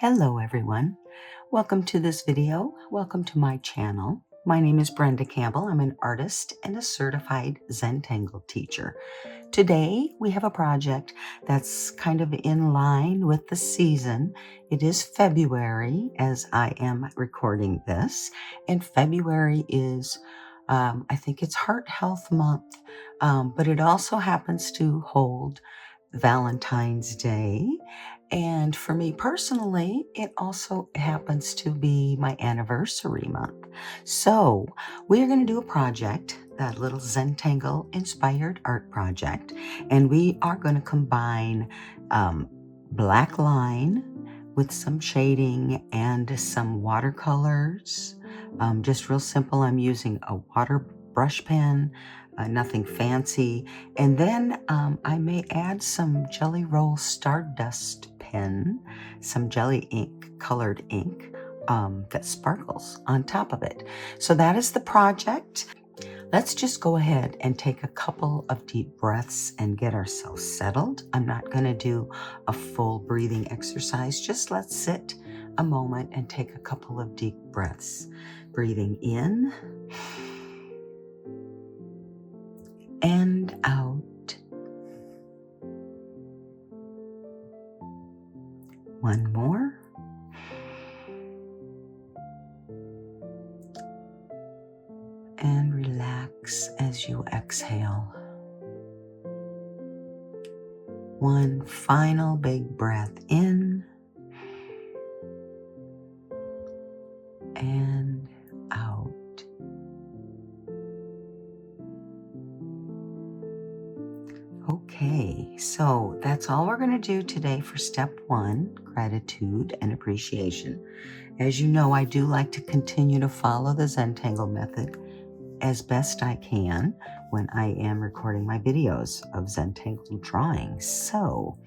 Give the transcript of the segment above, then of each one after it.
Hello everyone. Welcome to this video. Welcome to my channel. My name is Brenda Campbell. I'm an artist and a certified Zentangle teacher. Today we have a project that's kind of in line with the season. It is February as I am recording this, and February is I think it's Heart Health Month, but it also happens to hold Valentine's Day. And for me personally, it also happens to be my anniversary month. So we're going to do a project, that little Zentangle inspired art project. And we are going to combine black line with some shading and some watercolors. Just real simple. I'm using a water brush pen, nothing fancy. And then I may add some Jelly Roll Stardust pen, some jelly ink, colored ink that sparkles on top of it. So that is the project. Let's just go ahead and take a couple of deep breaths and get ourselves settled. I'm not going to do a full breathing exercise. Just let's sit a moment and take a couple of deep breaths. Breathing in and out. One more. And relax as you exhale. One final big breath in and out. Okay, so that's all we're going to do today for step 1, gratitude and appreciation. As you know, I do like to continue to follow the Zentangle method as best I can when I am recording my videos of Zentangle drawing. So,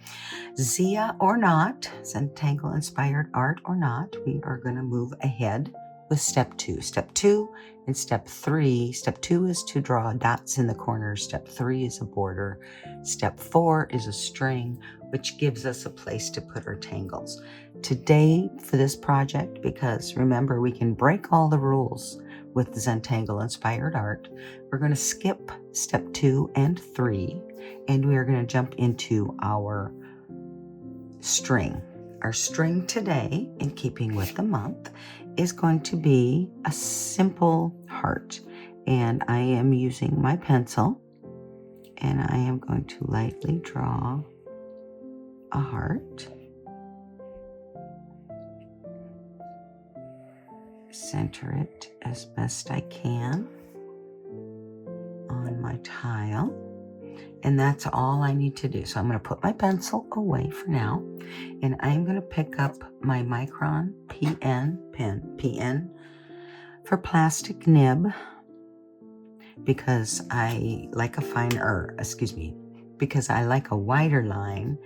ZIA or not, Zentangle inspired art or not, we are going to move ahead with step 2. Step 2 and step 3. Step 2 is to draw dots in the corners. Step 3 is a border. Step 4 is a string, which gives us a place to put our tangles. Today, for this project, because remember, we can break all the rules with Zentangle inspired art, we're going to skip step 2 and 3, and we are going to jump into our string. Our string today, in keeping with the month, is going to be a simple heart. And I am using my pencil, and I am going to lightly draw a heart. Center it as best I can on my tile. And that's all I need to do. So I'm going to put my pencil away for now. And I'm going to pick up my Micron PN for plastic nib, because I like because I like a wider line.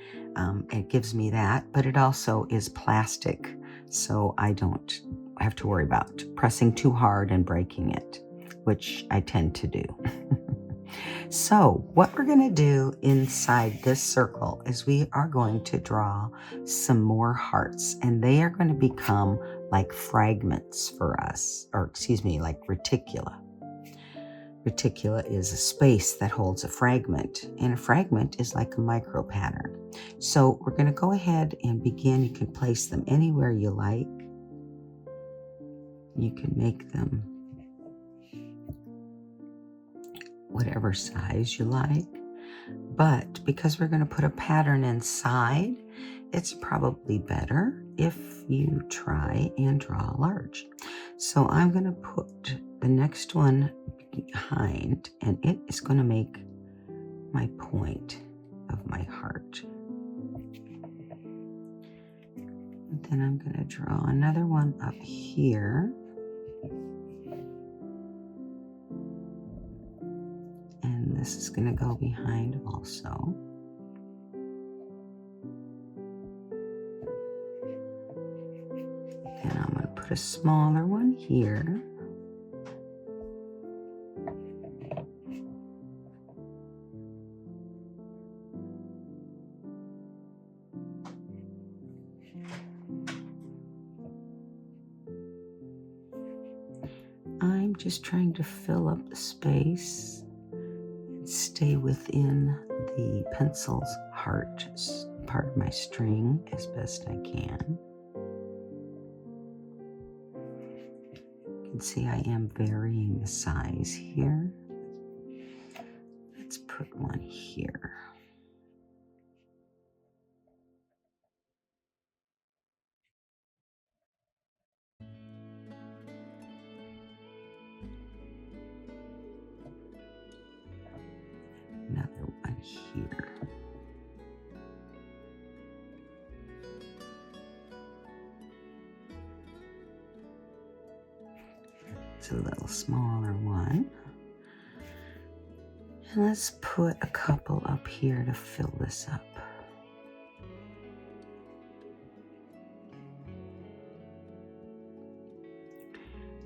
It gives me that, but it also is plastic, so I don't have to worry about pressing too hard and breaking it, which I tend to do. So what we're going to do inside this circle is we are going to draw some more hearts, and they are going to become like fragments for us, like reticula. Reticula is a space that holds a fragment, and a fragment is like a micro pattern. So we're going to go ahead and begin. You can place them anywhere you like. You can make them whatever size you like, but because we're going to put a pattern inside, it's probably better if you try and draw large. So I'm going to put the next one behind, and it is going to make my point of my heart. And then I'm going to draw another one up here. And this is going to go behind also. And I'm going to put a smaller one here. just trying to fill up the space and stay within the pencil's heart part of my string as best I can. You can see I am varying the size here. Let's put one here. Another one here. It's a little smaller one. And let's put a couple up here to fill this up.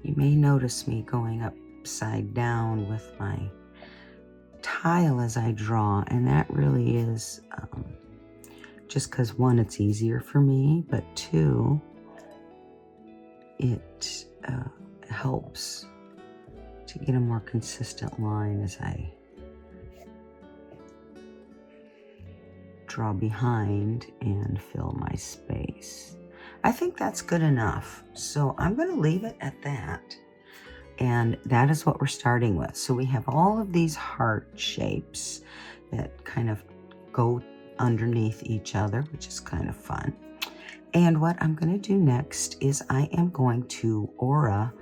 You may notice me going upside down with my tile as I draw, and that really is just because, one, it's easier for me, but two, it helps to get a more consistent line as I draw behind and fill my space. I think that's good enough, so I'm going to leave it at that. And that is what we're starting with. So we have all of these heart shapes that kind of go underneath each other, which is kind of fun. And what I'm going to do next is I am going to aura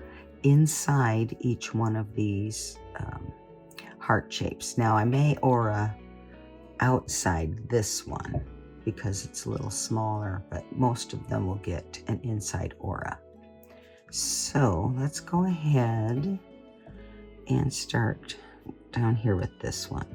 inside each one of these heart shapes. Now I may aura outside this one because it's a little smaller, but most of them will get an inside aura. So let's go ahead and start down here with this one.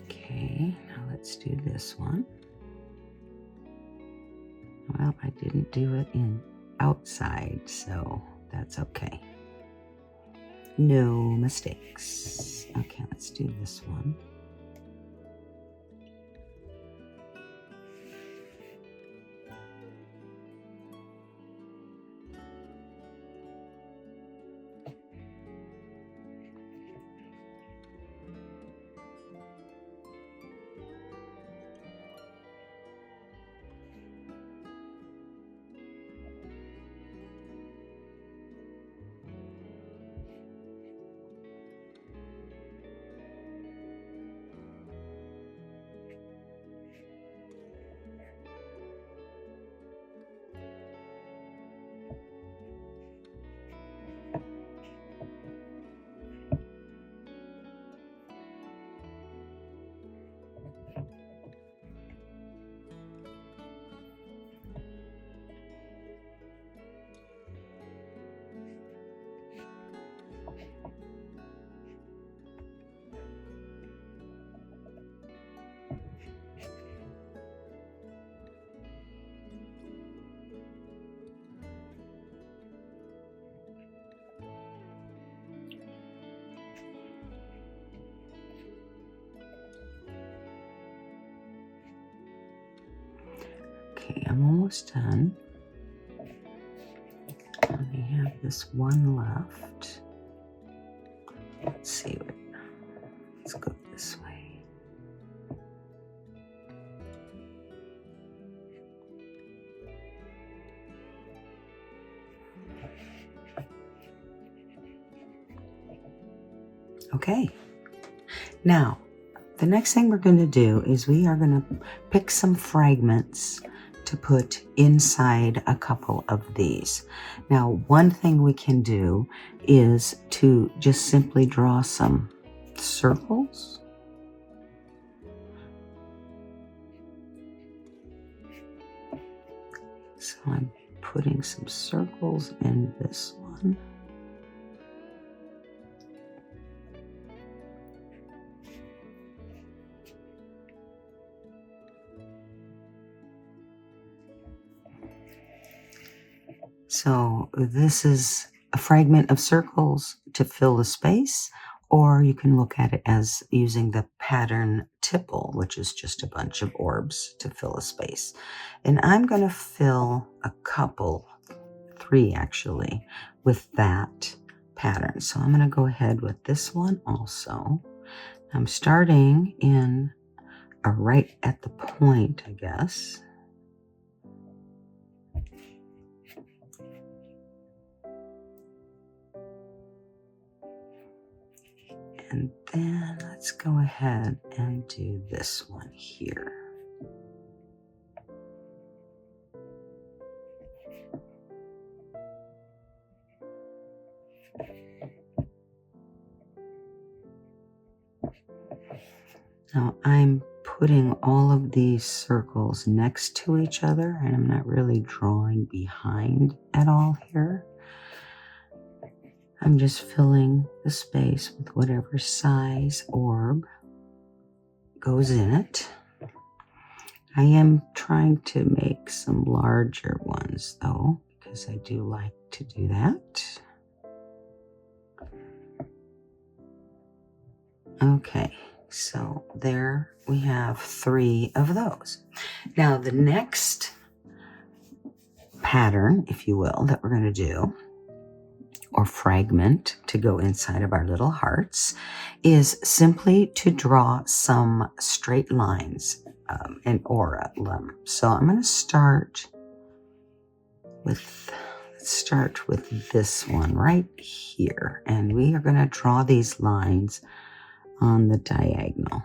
Okay, now let's do this one. Well, I didn't do it in outside, so that's okay. No mistakes. Okay, let's do this one. Okay, I'm almost done. I have this one left. Let's see what, let's go this way. Okay, now the next thing we're going to do is we are going to pick some fragments to put inside a couple of these. Now, one thing we can do is to just simply draw some circles. So I'm putting some circles in this one. So this is a fragment of circles to fill the space, or you can look at it as using the pattern tipple, which is just a bunch of orbs to fill a space. And I'm going to fill a couple, 3 actually, with that pattern. So I'm going to go ahead with this one also. I'm starting in right at the point, I guess. And then let's go ahead and do this one here. Now I'm putting all of these circles next to each other, and I'm not really drawing behind at all here. I'm just filling the space with whatever size orb goes in it. I am trying to make some larger ones though, because I do like to do that. Okay. So there we have 3 of those. Now the next pattern, if you will, that we're going to do, or fragment to go inside of our little hearts, is simply to draw some straight lines, an aura. So I'm going to start with, let's start with this one right here. And we are going to draw these lines on the diagonal.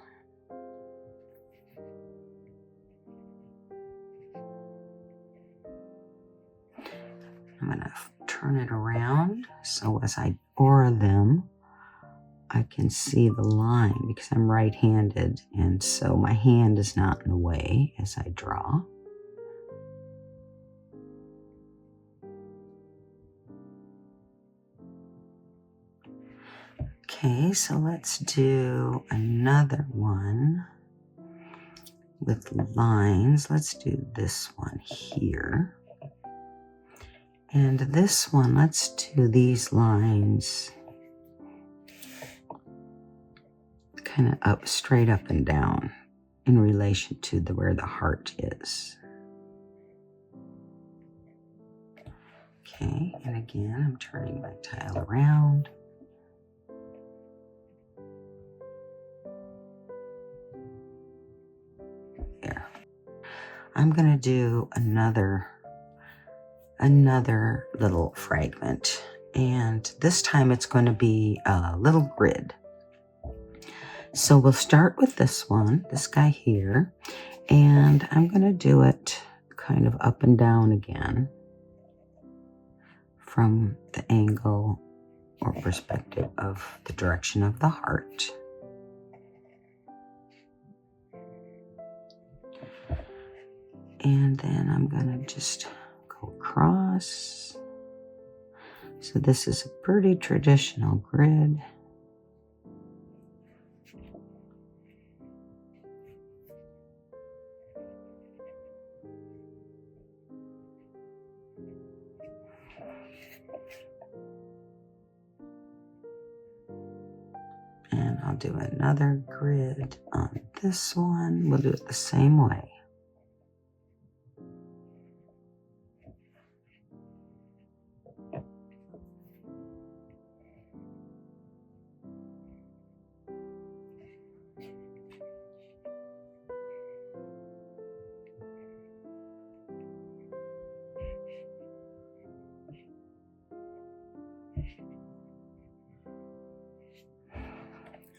I'm going to turn it around so as I aura them, I can see the line because I'm right-handed, and so my hand is not in the way as I draw. Okay, so let's do another one with lines. Let's do this one here. And this one, let's do these lines kind of up, straight up and down in relation to where the heart is. Okay, and again, I'm turning my tile around. There. I'm going to do another little fragment, and this time it's going to be a little grid. So we'll start with this one, this guy here, and I'm going to do it kind of up and down again from the angle or perspective of the direction of the heart. And then I'm going to just go across. So this is a pretty traditional grid. And I'll do another grid on this one. We'll do it the same way.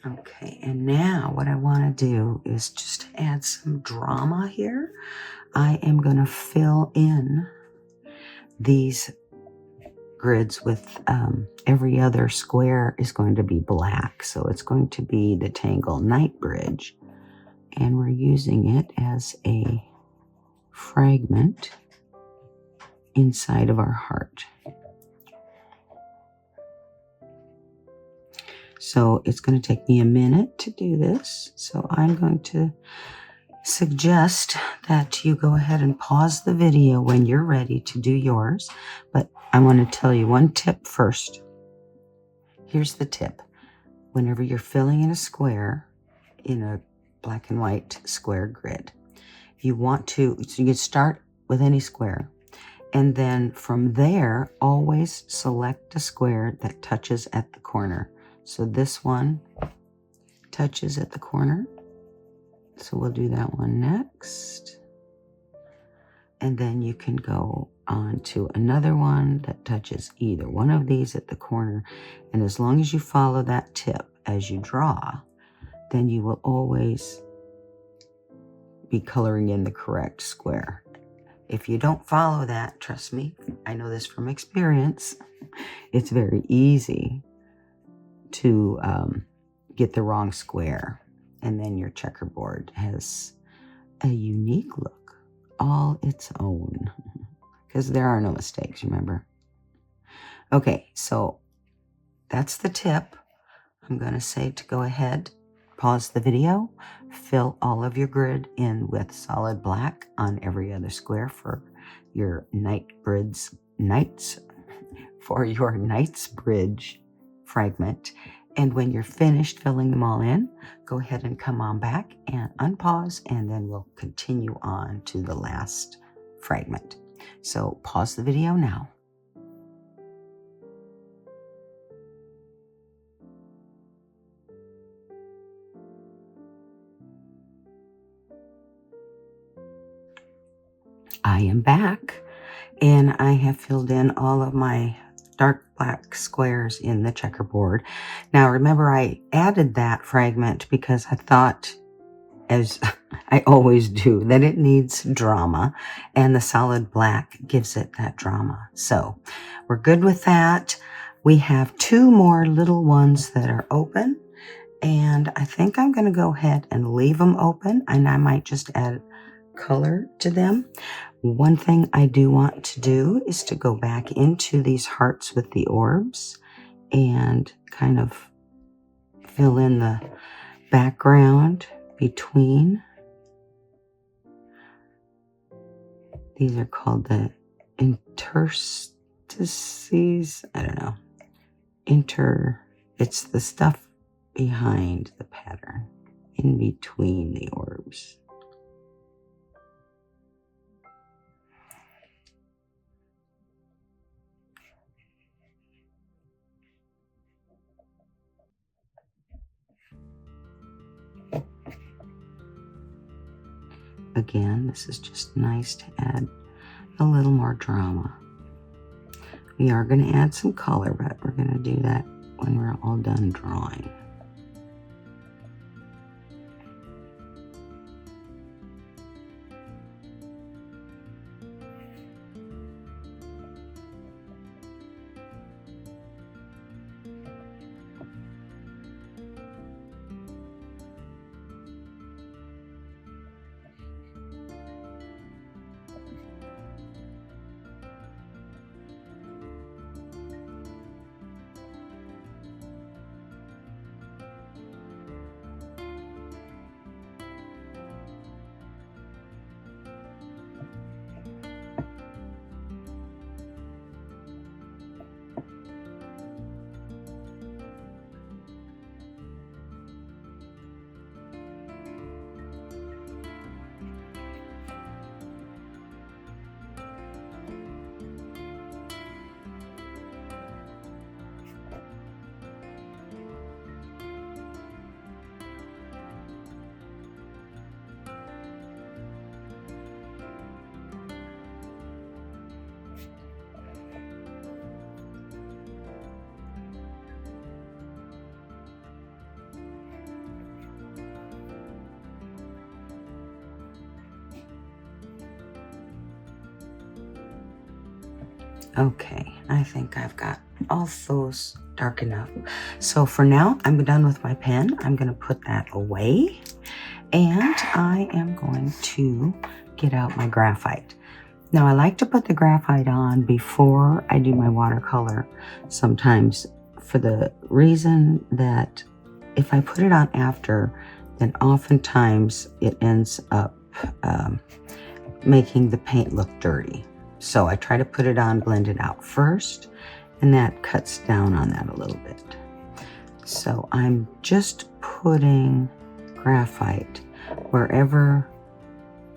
Okay, and now what I want to do is just add some drama here. I am going to fill in these grids with every other square is going to be black. So it's going to be the Tangle Night Bridge. And we're using it as a fragment inside of our heart. So it's going to take me a minute to do this. So I'm going to suggest that you go ahead and pause the video when you're ready to do yours. But I want to tell you one tip first. Here's the tip. Whenever you're filling in a square, in a black and white square grid, you want to, so you start with any square, and then from there, always select a square that touches at the corner. So this one touches at the corner. So we'll do that one next. And then you can go on to another one that touches either one of these at the corner. And as long as you follow that tip as you draw, then you will always be coloring in the correct square. If you don't follow that, trust me, I know this from experience, it's very easy to get the wrong square. And then your checkerboard has a unique look, all its own, because there are no mistakes, remember? Okay, so that's the tip. I'm going to say to go ahead, pause the video, fill all of your grid in with solid black on every other square for your Knight's Bridge fragment. And when you're finished filling them all in, go ahead and come on back and unpause, and then we'll continue on to the last fragment. So pause the video now. I am back, and I have filled in all of my dark black squares in the checkerboard. Now remember, I added that fragment because I thought, as I always do, that it needs drama, and the solid black gives it that drama. So we're good with that. We have two more little ones that are open, and I think I'm going to go ahead and leave them open, and I might just add color to them. One thing I do want to do is to go back into these hearts with the orbs and kind of fill in the background between. These are called the interstices. I don't know. It's the stuff behind the pattern, in between the orbs. Again, this is just nice to add a little more drama. We are going to add some color, but we're going to do that when we're all done drawing. Okay, I think I've got all those dark enough. So for now, I'm done with my pen. I'm going to put that away, and I am going to get out my graphite. Now, I like to put the graphite on before I do my watercolor sometimes, for the reason that if I put it on after, then oftentimes it ends up making the paint look dirty. So I try to put it on, blend it out first, and that cuts down on that a little bit. So I'm just putting graphite wherever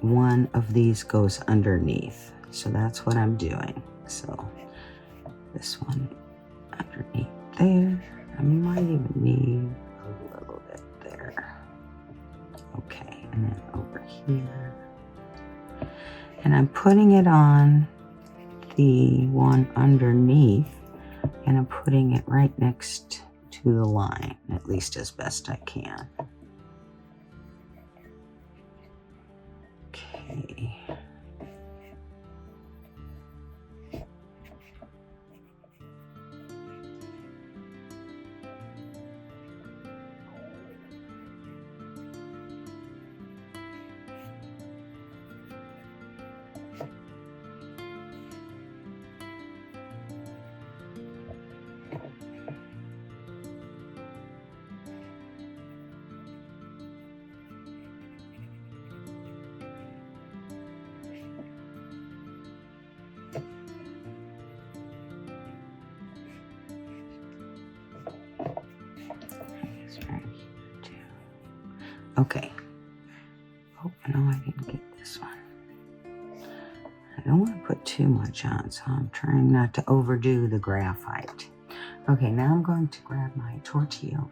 one of these goes underneath. So that's what I'm doing. So this one underneath there. I might even need a little bit there. Okay, and then over here. And I'm putting it on the one underneath, and I'm putting it right next to the line, at least as best I can. Okay. Okay. Oh, no, I didn't get this one. I don't want to put too much on, so I'm trying not to overdo the graphite. Okay, now I'm going to grab my tortilla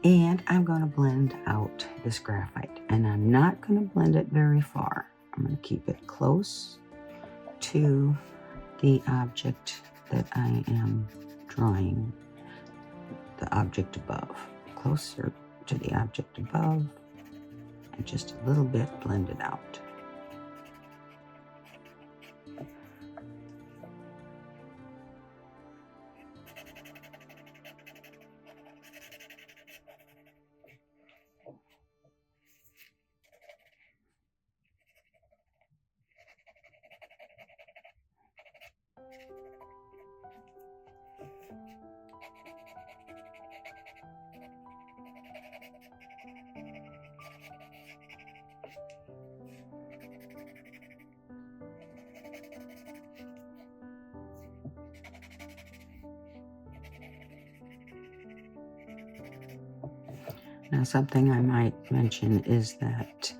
and I'm going to blend out this graphite. And I'm not going to blend it very far. I'm going to keep it close to the object that I am drawing, the object above. Closer to the object above, and just a little bit blend it out. Now, something I might mention is that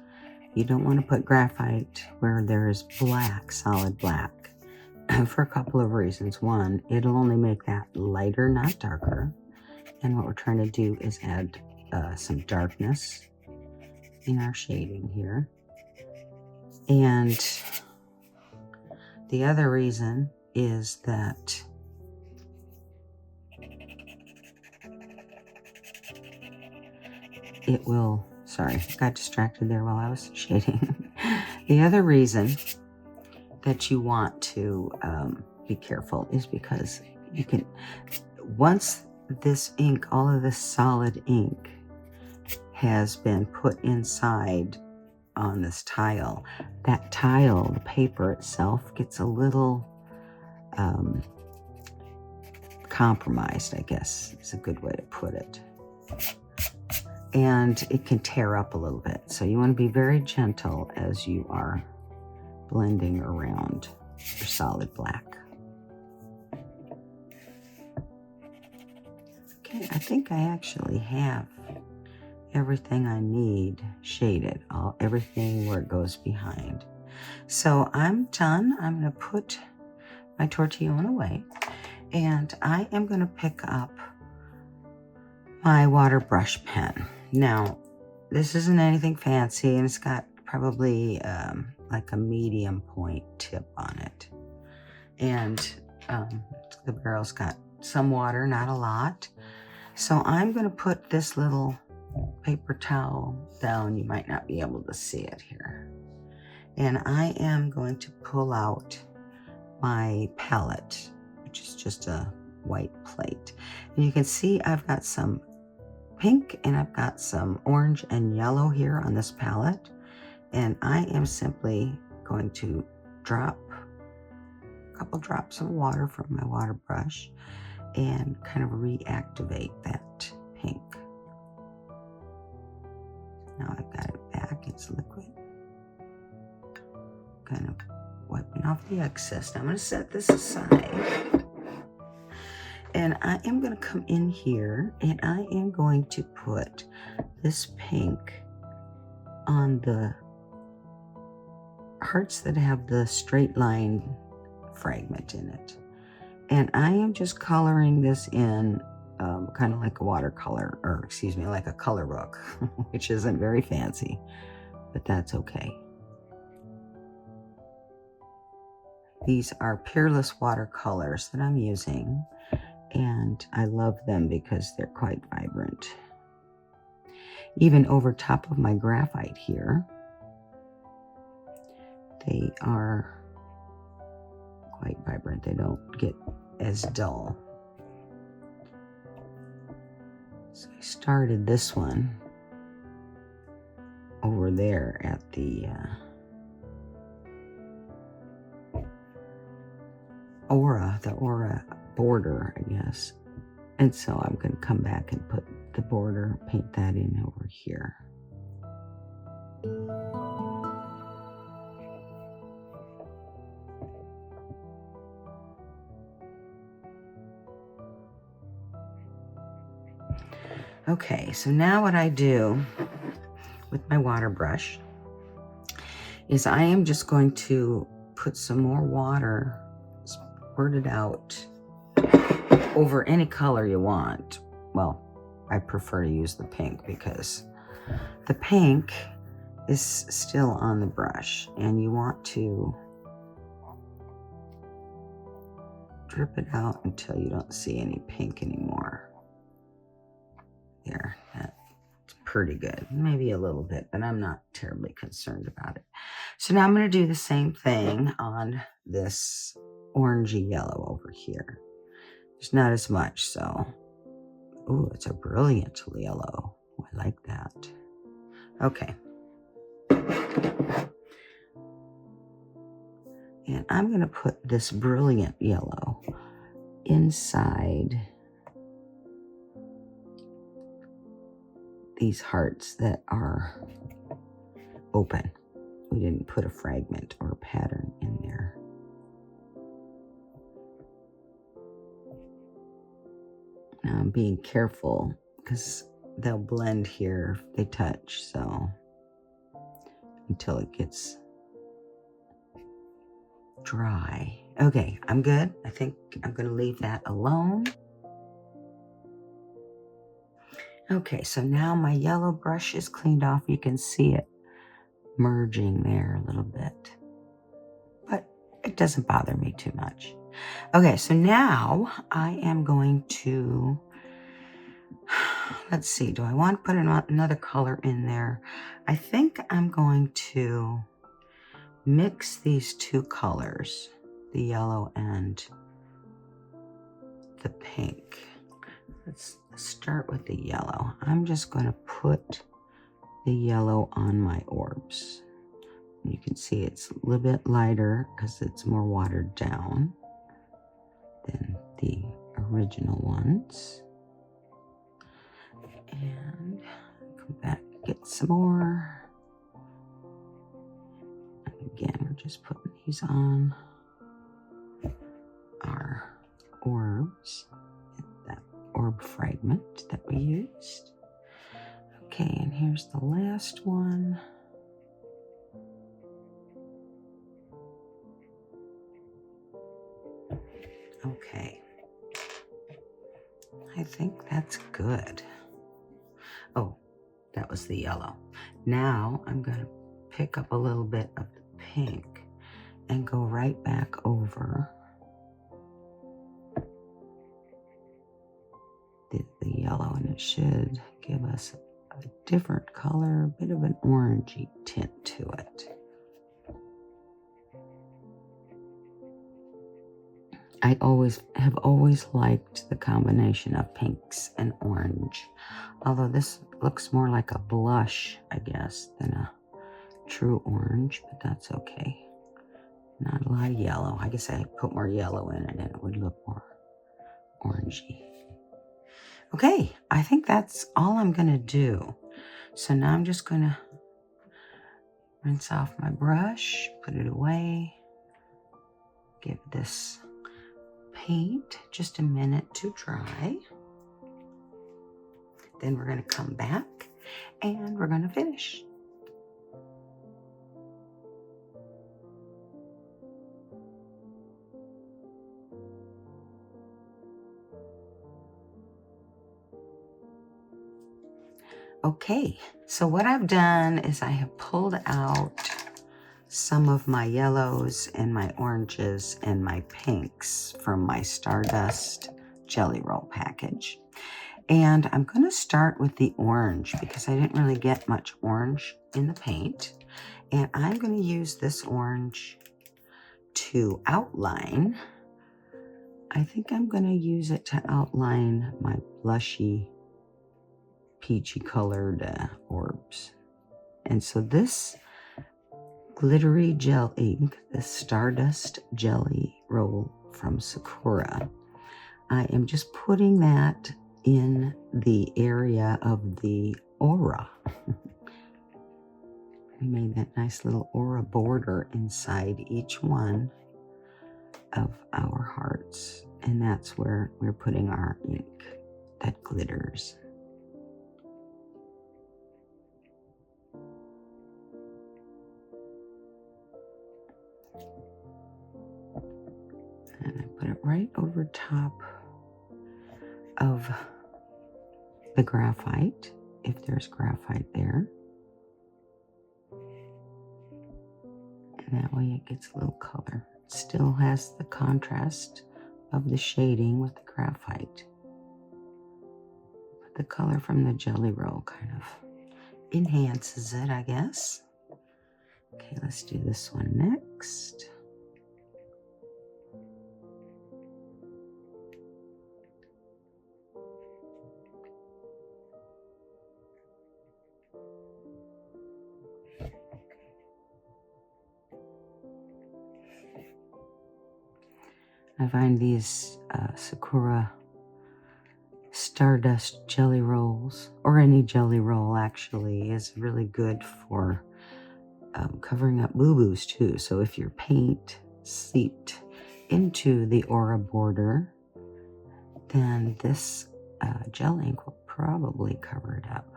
you don't want to put graphite where there's black, solid black, for a couple of reasons. One, it'll only make that lighter, not darker. And what we're trying to do is add some darkness in our shading here. And the other reason is that it will, sorry, got distracted there while I was shading. The other reason that you want to be careful is because you can, once this ink, all of this solid ink has been put inside on this tile, that tile, the paper itself, gets a little compromised, I guess is a good way to put it. And it can tear up a little bit. So you want to be very gentle as you are blending around your solid black. Okay, I think I actually have everything I need shaded, everything where it goes behind. So I'm done. I'm going to put my tortilla away, and I am going to pick up my water brush pen. Now, this isn't anything fancy, and it's got probably like a medium point tip on it. And the barrel's got some water, not a lot. So I'm going to put this little paper towel down. You might not be able to see it here. And I am going to pull out my palette, which is just a white plate. And you can see I've got some pink and I've got some orange and yellow here on this palette. And I am simply going to drop a couple drops of water from my water brush and kind of reactivate that pink. Now I've got it back, it's liquid. Kind of wiping off the excess. Now I'm going to set this aside. And I am going to come in here and I am going to put this pink on the hearts that have the straight line fragment in it. And I am just coloring this in kind of like a watercolor, or excuse me, like a color book, which isn't very fancy, but that's okay. These are Peerless watercolors that I'm using, and I love them because they're quite vibrant. Even over top of my graphite here, they are quite vibrant. They don't get as dull. So I started this one over there at the aura border, I guess. And so I'm going to come back and put the border, paint that in over here. Okay, so now what I do with my water brush is I am just going to put some more water, squirt it out over any color you want. Well, I prefer to use the pink because the pink is still on the brush, and you want to drip it out until you don't see any pink anymore. There, that's pretty good. Maybe a little bit, but I'm not terribly concerned about it. So now I'm going to do the same thing on this orangey yellow over here. There's not as much, so. Ooh, it's a brilliant yellow. I like that. Okay. And I'm going to put this brilliant yellow inside these hearts that are open. We didn't put a fragment or a pattern in there. Now I'm being careful because they'll blend here if they touch, so until it gets dry. Okay, I'm good. I think I'm going to leave that alone. Okay, so now my yellow brush is cleaned off. You can see it merging there a little bit, but it doesn't bother me too much. Okay, so now I am going to, let's see, do I want to put another color in there? I think I'm going to mix these two colors, the yellow and the pink. Let's start with the yellow. I'm just going to put the yellow on my orbs. You can see it's a little bit lighter because it's more watered down than the original ones. And come back, get some more. And again, we're just putting these on our orbs, that orb fragment that we used. Okay, and here's the last one. Okay, I think that's good. Oh, that was the yellow. Now I'm going to pick up a little bit of the pink and go right back over the yellow, and it should give us a different color, a bit of an orangey tint to it. I have always liked the combination of pinks and orange, although this looks more like a blush, I guess, than a true orange, but that's okay. Not a lot of yellow. I guess I'd put more yellow in it and it would look more orangey. Okay, I think that's all I'm going to do. So now I'm just going to rinse off my brush, put it away. Give this paint just a minute to dry. Then we're going to come back and we're going to finish. Okay, so what I've done is I have pulled out some of my yellows and my oranges and my pinks from my Stardust Jelly Roll package. And I'm going to start with the orange because I didn't really get much orange in the paint. And I'm going to use this orange to outline. I think I'm going to use it to outline my blushy, peachy colored orbs. And so this glittery gel ink, the Stardust Jelly Roll from Sakura, I am just putting that in the area of the aura. We made that nice little aura border inside each one of our hearts, and that's where we're putting our ink that glitters. And I put it right over top of the graphite, if there's graphite there. And that way it gets a little color. It still has the contrast of the shading with the graphite. But the color from the Jelly Roll kind of enhances it, I guess. Okay, let's do this one next. I find these Sakura Stardust Jelly Rolls, or any jelly roll actually, is really good for covering up boo-boos too. So if your paint seeped into the aura border, then this gel ink will probably cover it up,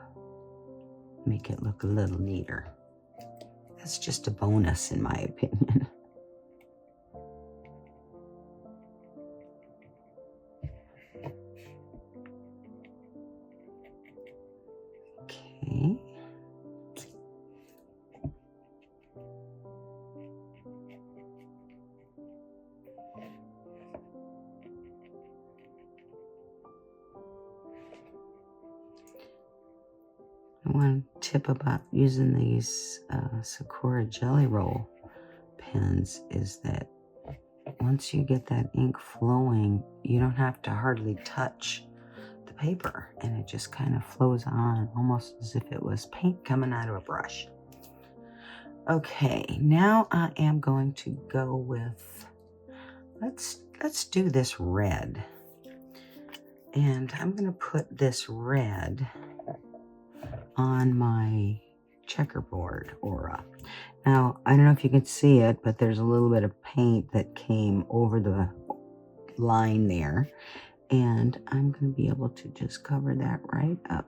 make it look a little neater. That's just a bonus in my opinion. Okay. One tip about using these Sakura Jelly Roll pens is that once you get that ink flowing, you don't have to hardly touch the paper, and it just kind of flows on almost as if it was paint coming out of a brush. Okay, now I am going to go with, let's do this red. And I'm going to put this red on my checkerboard aura. Now, I don't know if you can see it, but there's a little bit of paint that came over the line there. And I'm going to be able to just cover that right up.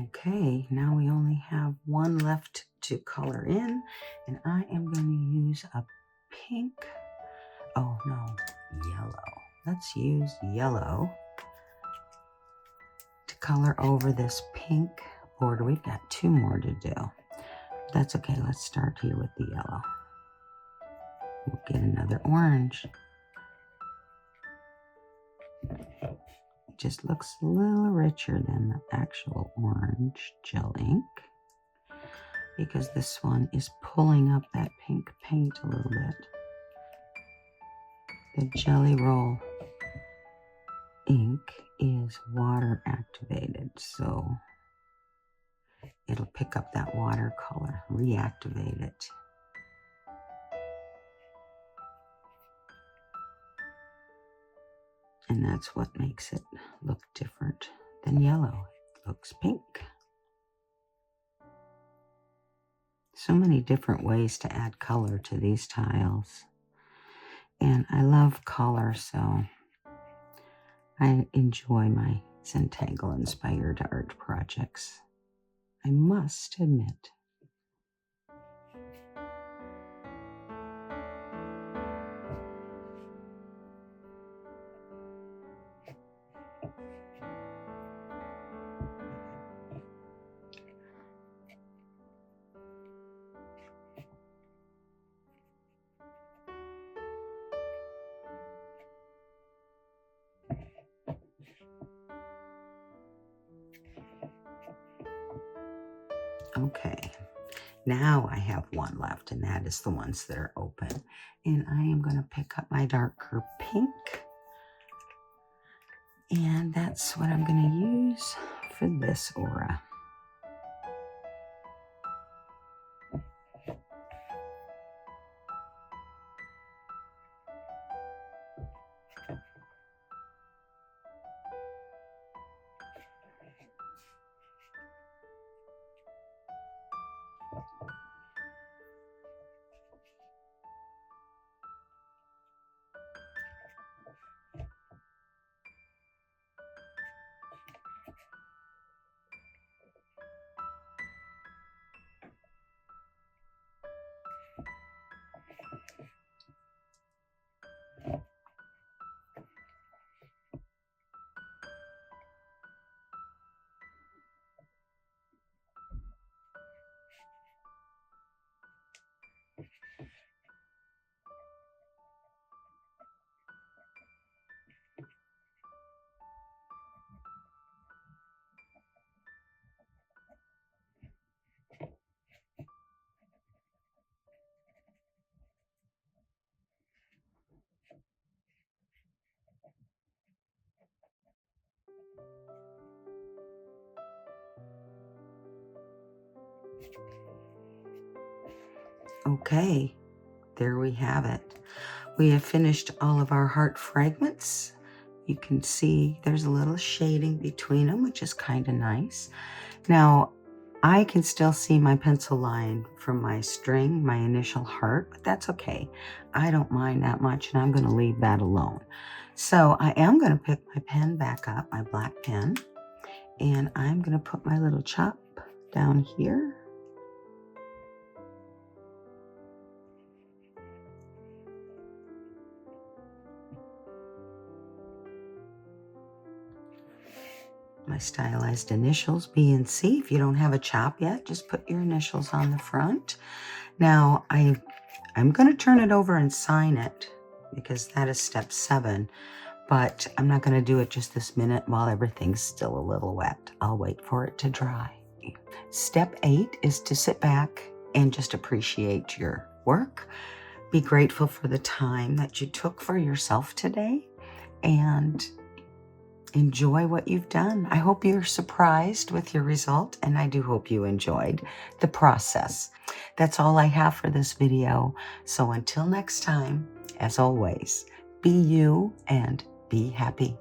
Okay, now we only have one left to color in, and I am going to use a pink. Oh no, yellow. Let's use yellow to color over this pink border. We've got 2 more to do. That's okay. Let's start here with the yellow. We'll get another orange. It just looks a little richer than the actual orange gel ink, because this one is pulling up that pink paint a little bit. The Jelly Roll ink is water activated, so it'll pick up that watercolor, reactivate it. And that's what makes it look different than yellow. It looks pink. So many different ways to add color to these tiles. And I love color, so I enjoy my Zentangle inspired art projects, I must admit. Okay, now I have one left, and that is the ones that are open. And I am going to pick up my darker pink, and that's what I'm going to use for this aura. Okay, there we have it. We have finished all of our heart fragments. You can see there's a little shading between them, which is kind of nice. Now, I can still see my pencil line from my string, my initial heart, but that's okay. I don't mind that much, and I'm going to leave that alone. So I am going to pick my pen back up, my black pen, and I'm going to put my little chop down here. My stylized initials, B and C. If you don't have a chop yet, just put your initials on the front. Now, I'm going to turn it over and sign it, because that is step 7, but I'm not going to do it just this minute while everything's still a little wet. I'll wait for it to dry. Step 8 is to sit back and just appreciate your work. Be grateful for the time that you took for yourself today, and enjoy what you've done. I hope you're surprised with your result, and I do hope you enjoyed the process. That's all I have for this video. So until next time, as always, be you and be happy.